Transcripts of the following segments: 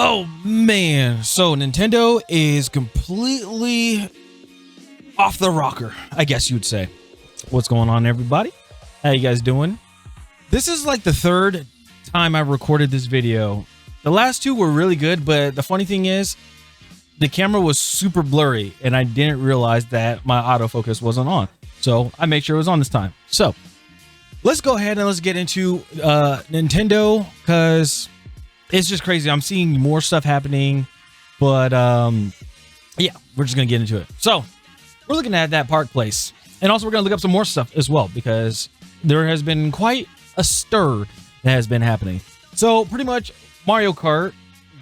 Oh man, so Nintendo is completely off the rocker, I guess you'd say. What's going on, everybody? How you guys doing? This is like the third time I've recorded this video. The last two were really good, but the funny thing is the camera was super blurry and I didn't realize that my autofocus wasn't on. So I made sure it was on this time. So let's go ahead and let's get into Nintendo, because it's just crazy. I'm seeing more stuff happening, but yeah, we're just gonna get into it. So we're looking at that Park Place, and also we're gonna look up some more stuff as well, because there has been quite a stir that has been happening. So pretty much Mario Kart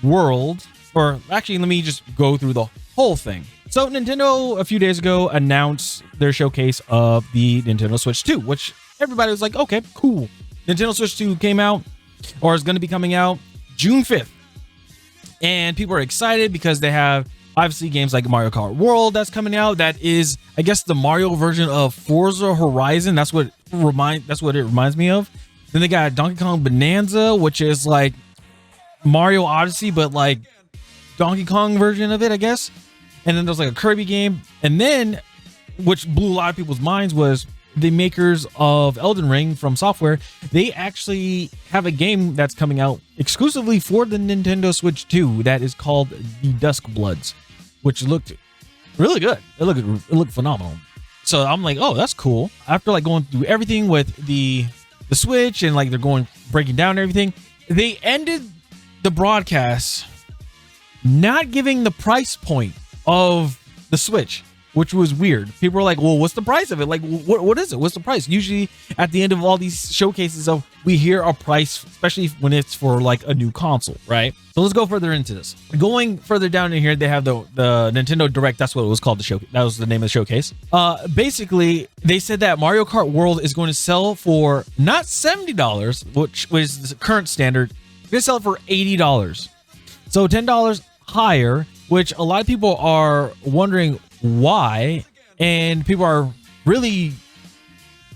World, or actually let me just go through the whole thing. So Nintendo a few days ago announced their showcase of the Nintendo Switch 2, which everybody was like, okay, cool. Nintendo Switch 2 came out, or is going to be coming out June 5th. And people are excited because they have obviously games like Mario Kart World that's coming out. That is, I guess, the Mario version of Forza Horizon. That's what it reminds me of. Then they got Donkey Kong Bonanza, which is like Mario Odyssey, but like Donkey Kong version of it, I guess. And then there's like a Kirby game. And then, which blew a lot of people's minds, was the makers of Elden Ring from Software. They actually have a game that's coming out exclusively for the Nintendo Switch 2 that is called The Dusk Bloods, which looked really good. It looked phenomenal. So I'm like, oh, that's cool. After like going through everything with the Switch and like they're breaking down everything, they ended the broadcast not giving the price point of the Switch, which was weird. People were like, well, what's the price of it? Like, what is it? What's the price? Usually at the end of all these showcases, we hear a price, especially when it's for like a new console, right? So let's go further into this. Going further down in here, they have the Nintendo Direct. That's what it was called. That was the name of the showcase. Basically, they said that Mario Kart World is going to sell for not $70, which was the current standard. They're going to sell it for $80. So $10 higher, which a lot of people are wondering why, and people are really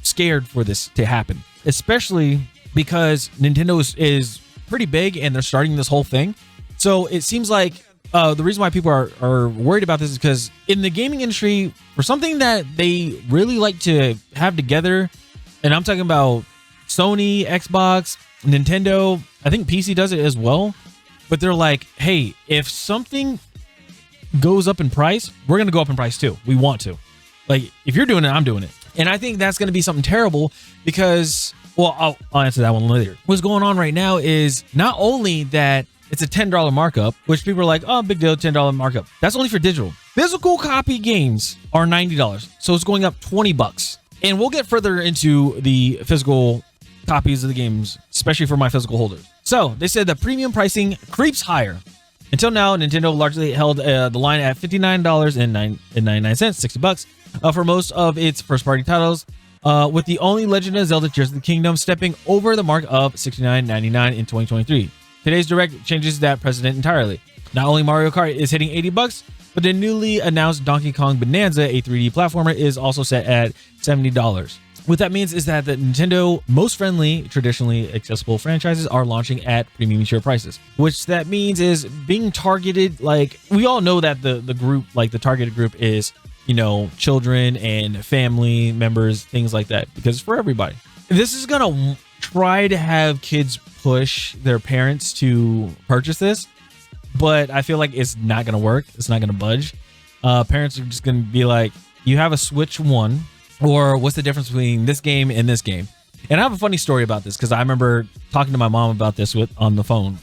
scared for this to happen, especially because Nintendo is pretty big and they're starting this whole thing. So it seems like the reason why people are worried about this is because in the gaming industry, for something that they really like to have together, and I'm talking about Sony, Xbox, Nintendo, I think PC does it as well, but they're like, hey, if something goes up in price, we're going to go up in price too. We want to. Like, if you're doing it, I'm doing it. And I think that's going to be something terrible because, well, I'll answer that one later. What's going on right now is not only that it's a $10 markup, which people are like, oh, big deal, $10 markup. That's only for digital. Physical copy games are $90. So it's going up $20. And we'll get further into the physical copies of the games, especially for my physical holders. So they said the premium pricing creeps higher. Until now, Nintendo largely held the line at $59.99, $60 for most of its first-party titles, with the only Legend of Zelda Tears of the Kingdom stepping over the mark of $69.99 in 2023. Today's Direct changes that precedent entirely. Not only Mario Kart is hitting $80, but the newly announced Donkey Kong Bonanza, a 3D platformer, is also set at $70. What that means is that the Nintendo most friendly, traditionally accessible franchises are launching at premium tier prices, which that means is being targeted. Like, we all know that the group, like the targeted group is, you know, children and family members, things like that, because it's for everybody. This is going to try to have kids push their parents to purchase this, but I feel like it's not going to work. It's not going to budge. Parents are just going to be like, you have a Switch 1, or what's the difference between this game and this game? And I have a funny story about this because I remember talking to my mom about this on the phone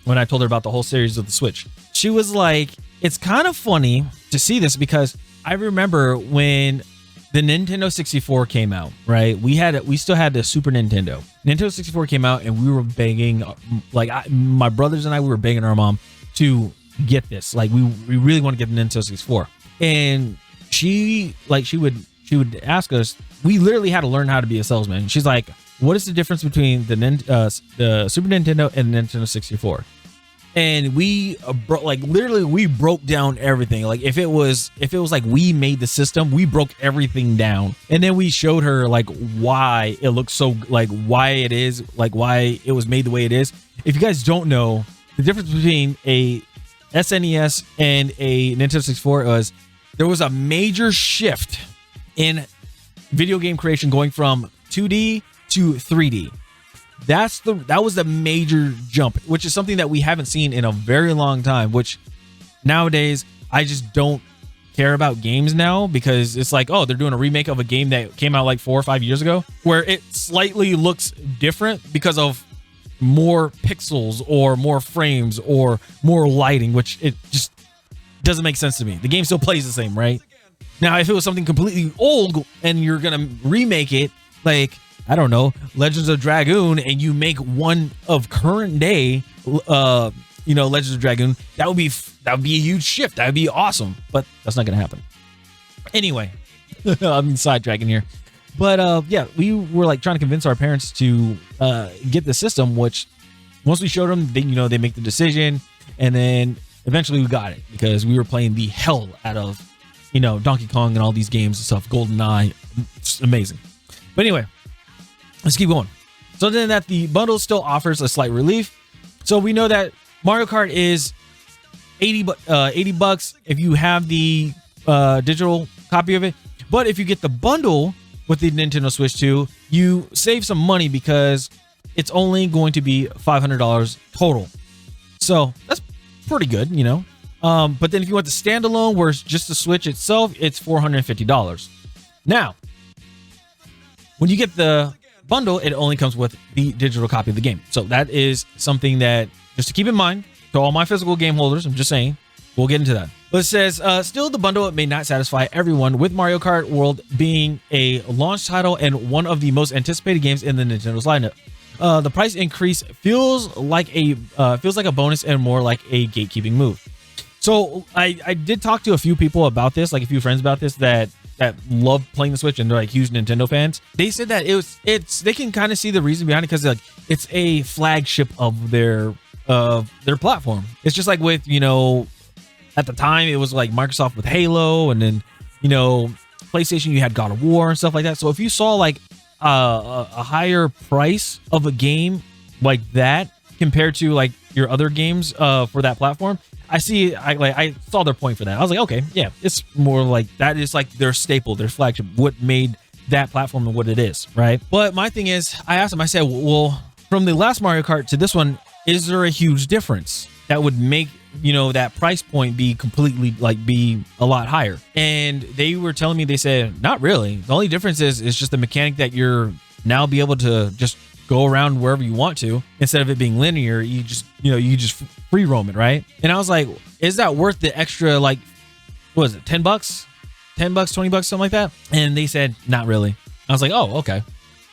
when I told her about the whole series of the Switch. She was like, it's kind of funny to see this because I remember when the Nintendo 64 came out, right? We still had the Super Nintendo. Nintendo 64 came out and we were begging, like my brothers and I, we were begging our mom to get this. Like we really want to get the Nintendo 64. And she would ask us, we literally had to learn how to be a salesman. She's like, what is the difference between the Super Nintendo and the Nintendo 64? And we we broke down everything. Like if it was like we made the system, we broke everything down. And then we showed her like why it looks so, like why it is, like why it was made the way it is. If you guys don't know, the difference between a SNES and a Nintendo 64 was there was a major shift in video game creation going from 2D to 3D. That was the major jump, which is something that we haven't seen in a very long time, which nowadays I just don't care about games now, because it's like, oh, they're doing a remake of a game that came out like 4 or 5 years ago, where it slightly looks different because of more pixels or more frames or more lighting, which it just doesn't make sense to me. The game still plays the same, right? Now, if it was something completely old and you're gonna remake it, like, I don't know, Legends of Dragoon, and you make one of current day, Legends of Dragoon, that would be a huge shift. That would be awesome, but that's not gonna happen. Anyway, I'm sidetracking here, but yeah, we were like trying to convince our parents to get the system. Which once we showed them, they make the decision, and then eventually we got it because we were playing the hell out of Donkey Kong and all these games and stuff. GoldenEye, it's amazing. But anyway, let's keep going. So then that the bundle still offers a slight relief. So we know that Mario Kart is $80 if you have the digital copy of it. But if you get the bundle with the Nintendo Switch 2, you save some money because it's only going to be $500 total. So that's pretty good, But then if you want the standalone, where it's just the Switch itself, it's $450. Now, when you get the bundle, it only comes with the digital copy of the game. So that is something that just to keep in mind to all my physical game holders. I'm just saying, we'll get into that. But it says, still the bundle may not satisfy everyone, with Mario Kart World being a launch title and one of the most anticipated games in the Nintendo's lineup. The price increase feels like a bonus and more like a gatekeeping move. So I did talk to a few people about this, like a few friends about this that love playing the Switch and they're like huge Nintendo fans. They said that they can kind of see the reason behind it because like it's a flagship of their platform. It's just like with at the time it was like Microsoft with Halo, and then PlayStation you had God of War and stuff like that. So if you saw like a higher price of a game like that compared to like your other games for that platform, I saw their point for that. I was like, okay, yeah, it's more like that is like their staple, their flagship, what made that platform and what it is, right? But my thing is, I asked them, I said, well, from the last Mario Kart to this one, is there a huge difference that would make that price point be be a lot higher? And they were telling me, they said, not really. The only difference is just the mechanic that you're now be able to just go around wherever you want to, instead of it being linear. You just free roam it, right? And I was like, is that worth the extra, like, what was it, $10, $20, something like that? And they said, not really. I was like, oh, okay.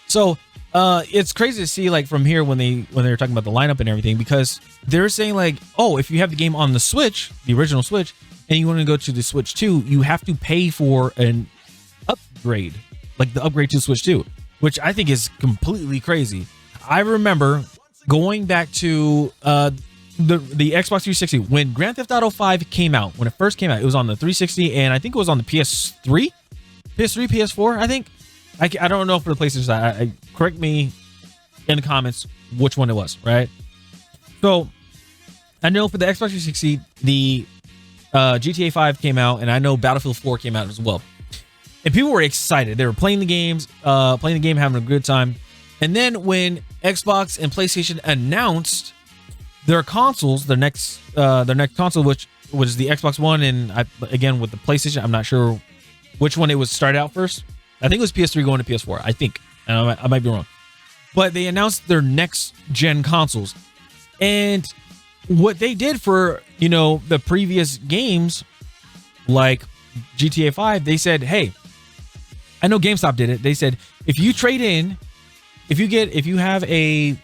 So it's crazy to see like from here when they were talking about the lineup and everything, because they're saying like, oh, if you have the game on the Switch, the original Switch, and you want to go to the Switch 2, you have to pay for an upgrade, like the upgrade to Switch 2, which I think is completely crazy. I remember going back to the Xbox 360 when Grand Theft Auto 5 came out. When it first came out, it was on the 360, and I think it was on the PS3, PS4. I think I don't know for the PlayStation side. Correct me in the comments which one it was, right? So I know for the Xbox 360, the GTA 5 came out, and I know Battlefield 4 came out as well. And people were excited. They were playing the game, having a good time. And then when Xbox and PlayStation announced their consoles, their next console, which was the Xbox One, and again with the PlayStation, I'm not sure which one it was started out first. I think it was PS3 going to PS4. I think. I might be wrong. But they announced their next gen consoles. And what they did for, the previous games, like GTA 5, they said, hey, I know GameStop did it. They said, if you trade in, if you have a,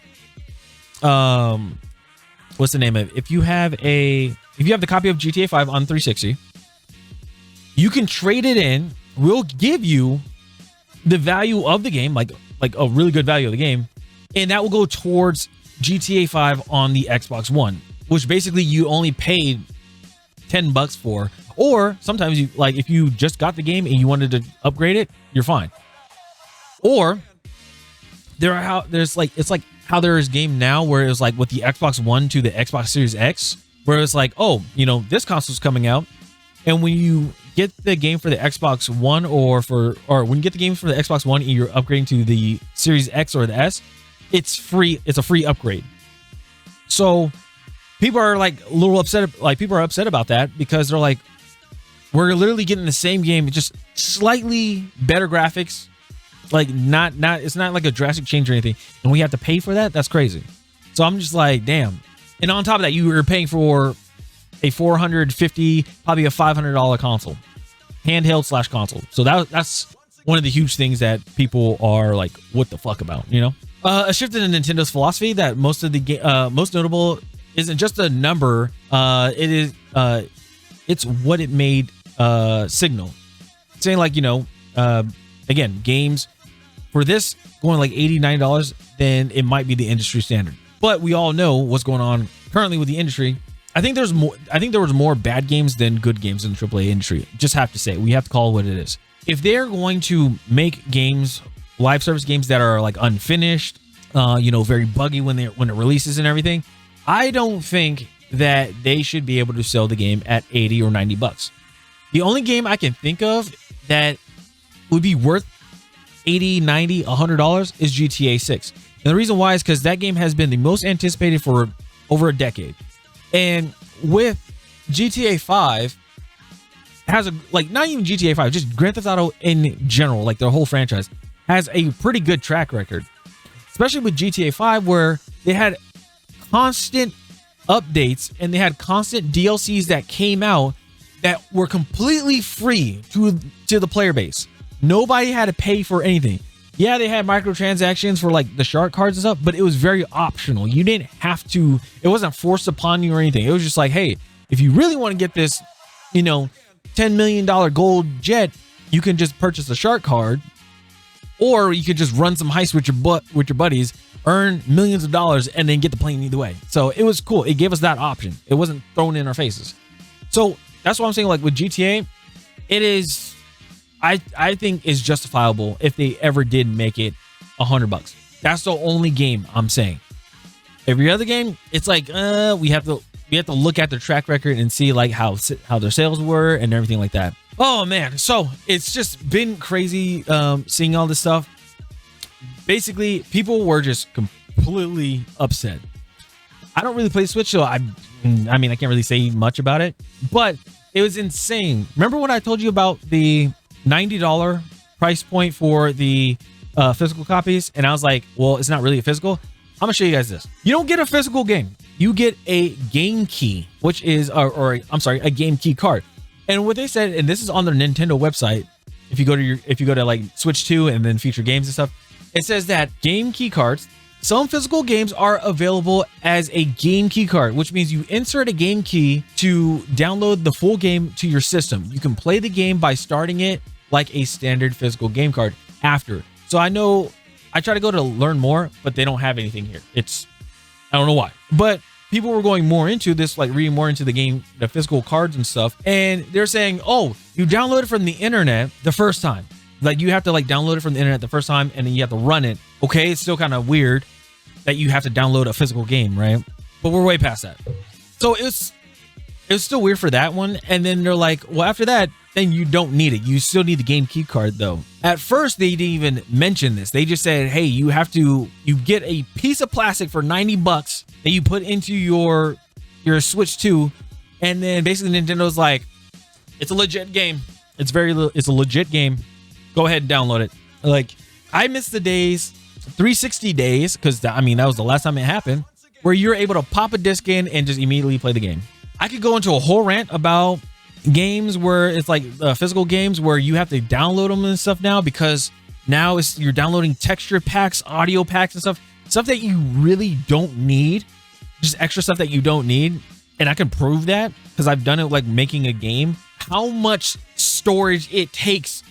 what's the name of it? If you have the copy of GTA 5 on 360, you can trade it in. We'll give you the value of the game, like a really good value of the game, and that will go towards GTA 5 on the Xbox One, which basically you only paid $10 for. Or sometimes you like, if you just got the game and you wanted to upgrade it, you're fine. Or there's like, it's like how there is game now where it was like with the Xbox One to the Xbox Series X, where it's like, oh, you know, this console's coming out, and when you get the game for the Xbox One or when you get the game for the Xbox One and you're upgrading to the Series X or the S, it's free. It's a free upgrade. So people are like a little upset. Like people are upset about that because they're like, we're literally getting the same game, just slightly better graphics. Like it's not like a drastic change or anything, and we have to pay for that. That's crazy. So I'm just like, damn. And on top of that, you were paying for a $450, probably a $500 console, handheld / console. So that's one of the huge things that people are like, what the fuck about, you know? A shift in Nintendo's philosophy that most notable isn't just a number. It's what it made signal. Saying like, you know, again, games for this going like $80, $90, then it might be the industry standard. But we all know what's going on currently with the industry. I think there was more bad games than good games in the AAA industry. Just have to say, we have to call it what it is. If they're going to make games, live service games that are like unfinished, you know, very buggy when it releases and everything, I don't think that they should be able to sell the game at 80 or 90 bucks. The only game I can think of that would be worth 80, 90, $100 is GTA 6. And the reason why is because that game has been the most anticipated for over a decade. And with GTA 5 has a, like, not even GTA 5, just Grand Theft Auto in general, like their whole franchise has a pretty good track record, especially with GTA 5, where they had constant updates and they had constant DLCs that came out that were completely free to the player base. Nobody had to pay for anything. Yeah, they had microtransactions for like the shark cards and stuff, but it was very optional. You didn't have to, it wasn't forced upon you or anything. It was just like, hey, if you really want to get this, you know, $10 million gold jet, you can just purchase a shark card, or you could just run some heists with your buddies, earn millions of dollars, and then get the plane either way. So it was cool. It gave us that option. It wasn't thrown in our faces. So that's what I'm saying. Like with GTA, it is, I think is justifiable if they ever did make it $100. That's the only game I'm saying. Every other game, it's like we have to look at their track record and see like how their sales were and everything like that. Oh man, so it's just been crazy seeing all this stuff. Basically, people were just completely upset. I don't really play Switch, so I mean I can't really say much about it, but it was insane. Remember when I told you about the $90 price point for the physical copies, and I was like, well, it's not really a physical. I'm gonna show you guys this. You don't get a physical game, you get a game key, which is a game key card. And what they said, and this is on their Nintendo website, if you go to like Switch 2 and then feature games and stuff, it says that game key cards, some physical games are available as a game key card, which means you insert a game key to download the full game to your system. You can play the game by starting it like a standard physical game card after. So I know I try to go to learn more, but they don't have anything here. I don't know why, but people were going more into this, like reading more into the game, the physical cards and stuff. And they're saying, oh, you download it from the internet the first time. Like you have to like download it from the internet the first time and then you have to run it. Okay, it's still kind of weird that you have to download a physical game, right? But we're way past that. So it's still weird for that one. And then they're like, well, after that, then you don't need it. You still need the game key card though. At first, they didn't even mention this. They just said, hey, you get a piece of plastic for $90 that you put into your Switch 2. And then basically Nintendo's like, it's a legit game. It's a legit game. Go ahead and download it. Like, I miss the days, 360 days, because I mean, that was the last time it happened, where you're able to pop a disc in and just immediately play the game. I could go into a whole rant about games where it's like physical games where you have to download them and stuff now, because now you're downloading texture packs, audio packs and stuff that you really don't need, just extra stuff that you don't need. And I can prove that because I've done it, like making a game, how much storage it takes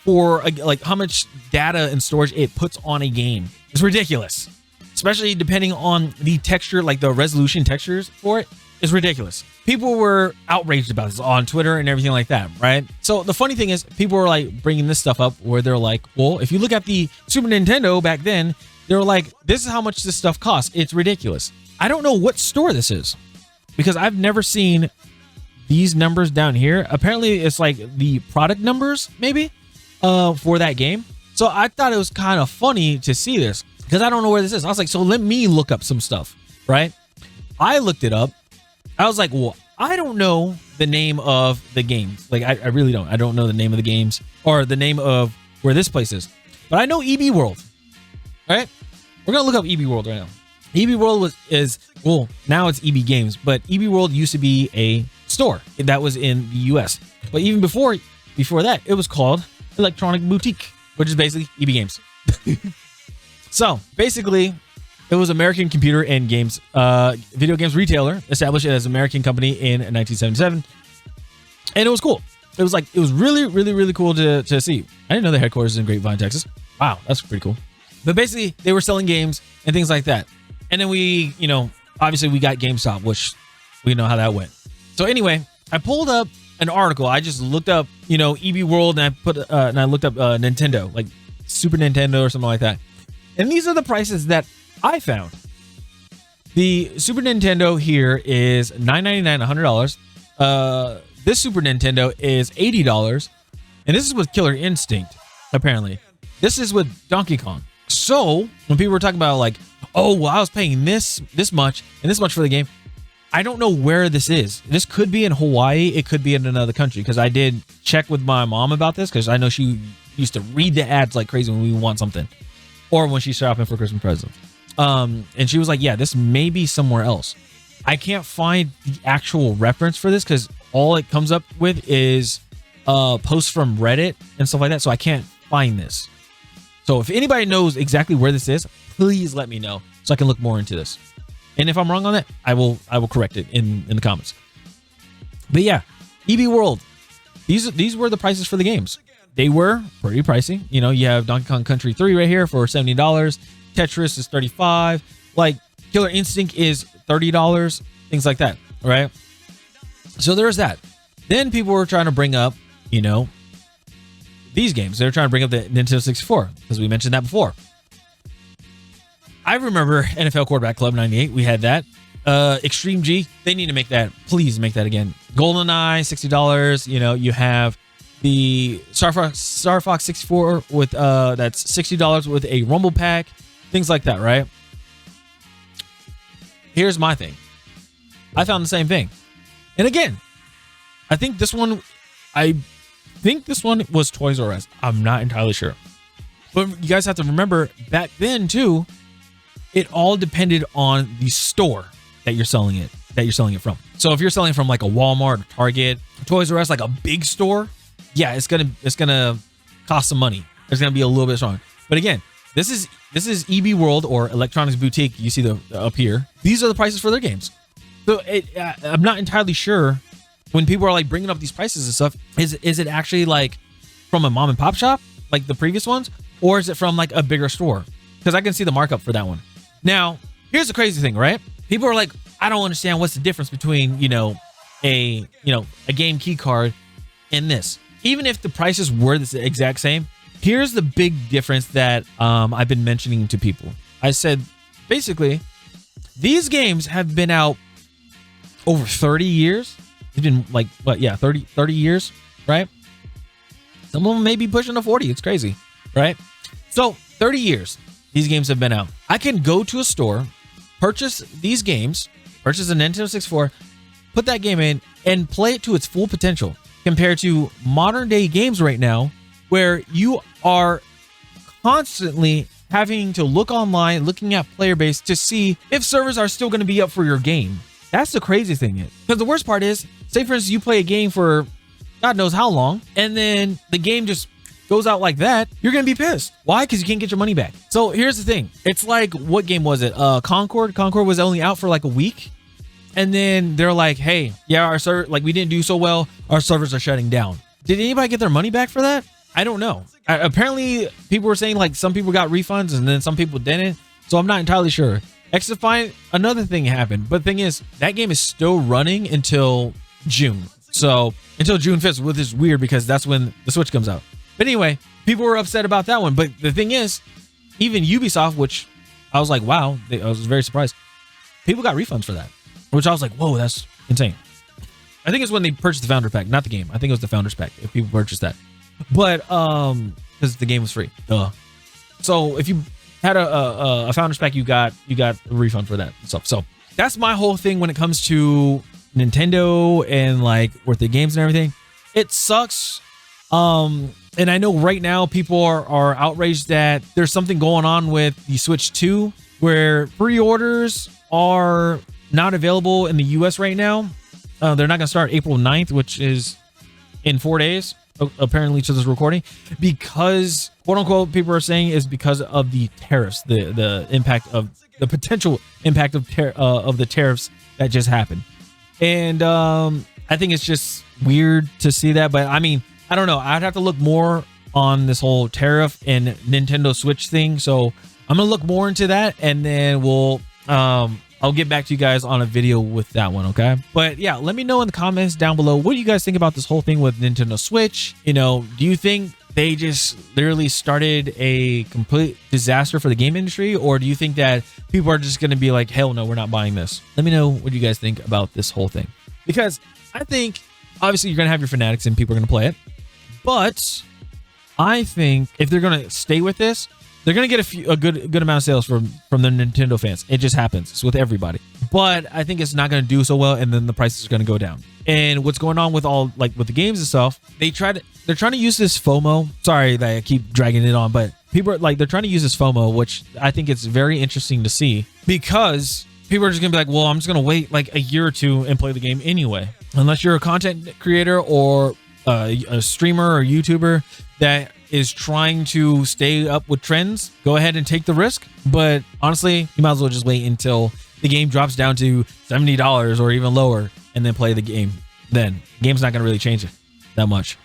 for like how much data and storage it puts on a game. It's ridiculous, especially depending on the texture, like the resolution textures for it. It's ridiculous. People were outraged about this on Twitter and everything like that, right? So the funny thing is, people were like bringing this stuff up where they're like, well, if you look at the Super Nintendo back then, They were like, this is how much this stuff costs. It's ridiculous. I don't know what store this is because I've never seen these numbers down here. Apparently it's like the product numbers maybe for that game. So I thought it was kind of funny to see this because I don't know where this is. I was like, so let me look up some stuff, right? I looked it up. I was like, well, I don't know the name of the games. Like, I really don't. I don't know the name of the games or the name of where this place is. But I know EB World, right? We're going to look up EB World right now. EB World well, now it's EB Games, but EB World used to be a store that was in the US. But even before that, it was called Electronic Boutique, which is basically EB Games. So basically, it was American computer and games, video games retailer, established as an American company in 1977. And it was cool. It was really, really, really cool to see. I didn't know the headquarters is in Grapevine, Texas. Wow, that's pretty cool. But basically, they were selling games and things like that. And then we, obviously we got GameStop, which we know how that went. So anyway, I pulled up an article. I just looked up, EB World, and I looked up Nintendo, like Super Nintendo or something like that. And these are the prices that I found. The Super Nintendo here is $9.99, $100. This Super Nintendo is $80, and this is with Killer Instinct. Apparently, this is with Donkey Kong. So when people were talking about like, oh, well, I was paying this much and this much for the game, I don't know where this is. This could be in Hawaii. It could be in another country because I did check with my mom about this because I know she used to read the ads like crazy when we want something or when she's shopping for Christmas presents. And she was like, yeah, this may be somewhere else. I can't find the actual reference for this because all it comes up with is posts from Reddit and stuff like that. So I can't find this. So if anybody knows exactly where this is, please let me know so I can look more into this. And if I'm wrong on that, I will correct it in the comments. But yeah, EB World. These were the prices for the games. They were pretty pricey. You have Donkey Kong Country 3 right here for $70. Tetris is $35. Like Killer Instinct is $30. Things like that, right? So there's that. Then people were trying to bring up, these games. They were trying to bring up the Nintendo 64 because we mentioned that before. I remember NFL Quarterback Club 98. We had that. Extreme G. They need to make that. Please make that again. GoldenEye, $60. You have the Star Fox 64 with that's $60 with a Rumble Pack. Things like that, right? Here's my thing. I found the same thing. And again, I think this one was Toys R Us. I'm not entirely sure. But you guys have to remember back then too, it all depended on the store that you're selling it from. So if you're selling from like a Walmart, Target, Toys R Us, like a big store, yeah, it's gonna cost some money. It's gonna be a little bit strong. But again, this is EB World or Electronics Boutique. You see the up here. These are the prices for their games. So I'm not entirely sure when people are like bringing up these prices and stuff. Is it actually like from a mom and pop shop like the previous ones, or is it from like a bigger store? Because I can see the markup for that one. Now, here's the crazy thing, right? People are like, I don't understand what's the difference between a game key card and this. Even if the prices were the exact same, here's the big difference that I've been mentioning to people. I said, basically, these games have been out over 30 years. It's been like, 30 years, right? Some of them may be pushing to 40. It's crazy, right? So 30 years, these games have been out. I can go to a store, purchase these games, purchase a Nintendo 64, put that game in, and play it to its full potential compared to modern day games right now where you are constantly having to look online, looking at player base to see if servers are still going to be up for your game. That's the crazy thing. Because the worst part is, say for instance, you play a game for God knows how long, and then the game just goes out like that, you're going to be pissed. Why? Because you can't get your money back. So here's the thing. It's like, what game was it? Concord? Concord was only out for like a week. And then they're like, hey, yeah, our server, like we didn't do so well. Our servers are shutting down. Did anybody get their money back for that? I don't know. Apparently, people were saying like some people got refunds and then some people didn't. So I'm not entirely sure. XFI, another thing happened. But the thing is, that game is still running until June. So until June 5th, which is weird because that's when the Switch comes out. But anyway, people were upset about that one. But the thing is, even Ubisoft, which I was like, wow. I was very surprised. People got refunds for that, which I was like, whoa, that's insane. I think it's when they purchased the founder pack, not the game. I think it was the founders pack if people purchased that. But because the game was free. So if you had a founders pack, you got a refund for that stuff. So that's my whole thing when it comes to Nintendo and like with the games and everything. It sucks. And I know right now people are outraged that there's something going on with the Switch 2 where pre-orders are not available in the US right now. They're not going to start April 9th, which is in 4 days, apparently, to this recording, because quote unquote people are saying is because of the tariffs, the impact of the potential impact of the tariffs that just happened. And I think it's just weird to see that, but I mean, I don't know. I'd have to look more on this whole tariff and Nintendo Switch thing. So I'm gonna look more into that, and then we'll I'll get back to you guys on a video with that one, okay? But yeah, let me know in the comments down below, what do you guys think about this whole thing with Nintendo Switch? You know, do you think they just literally started a complete disaster for the game industry, or do you think that people are just going to be like, hell no, we're not buying this? Let me know what you guys think about this whole thing, because I think obviously you're going to have your fanatics and people are going to play it, but I think if they're going to stay with this, they're going to get a good amount of sales from the Nintendo fans. It just happens. It's with everybody. But I think it's not going to do so well, and then the prices are going to go down. And what's going on with all, like with the games and stuff, they're trying to use this FOMO. Sorry that I keep dragging it on, but people are like, they're trying to use this FOMO, which I think it's very interesting to see, because people are just going to be like, well, I'm just going to wait like a year or two and play the game anyway. Unless you're a content creator or a streamer or YouTuber that is trying to stay up with trends, go ahead and take the risk. But honestly, you might as well just wait until the game drops down to $70 or even lower and then play the game. Then the game's not going to really change it that much.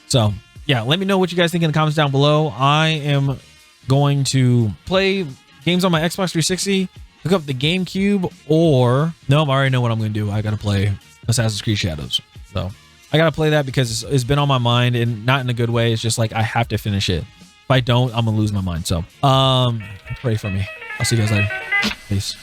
So yeah, let me know what you guys think in the comments down below. I am going to play games on my Xbox 360, hook up the GameCube, or no, I already know what I'm going to do. I got to play Assassin's Creed Shadows. So I got to play that because it's been on my mind, and not in a good way. It's just like, I have to finish it. If I don't, I'm going to lose my mind. So pray for me. I'll see you guys later. Peace.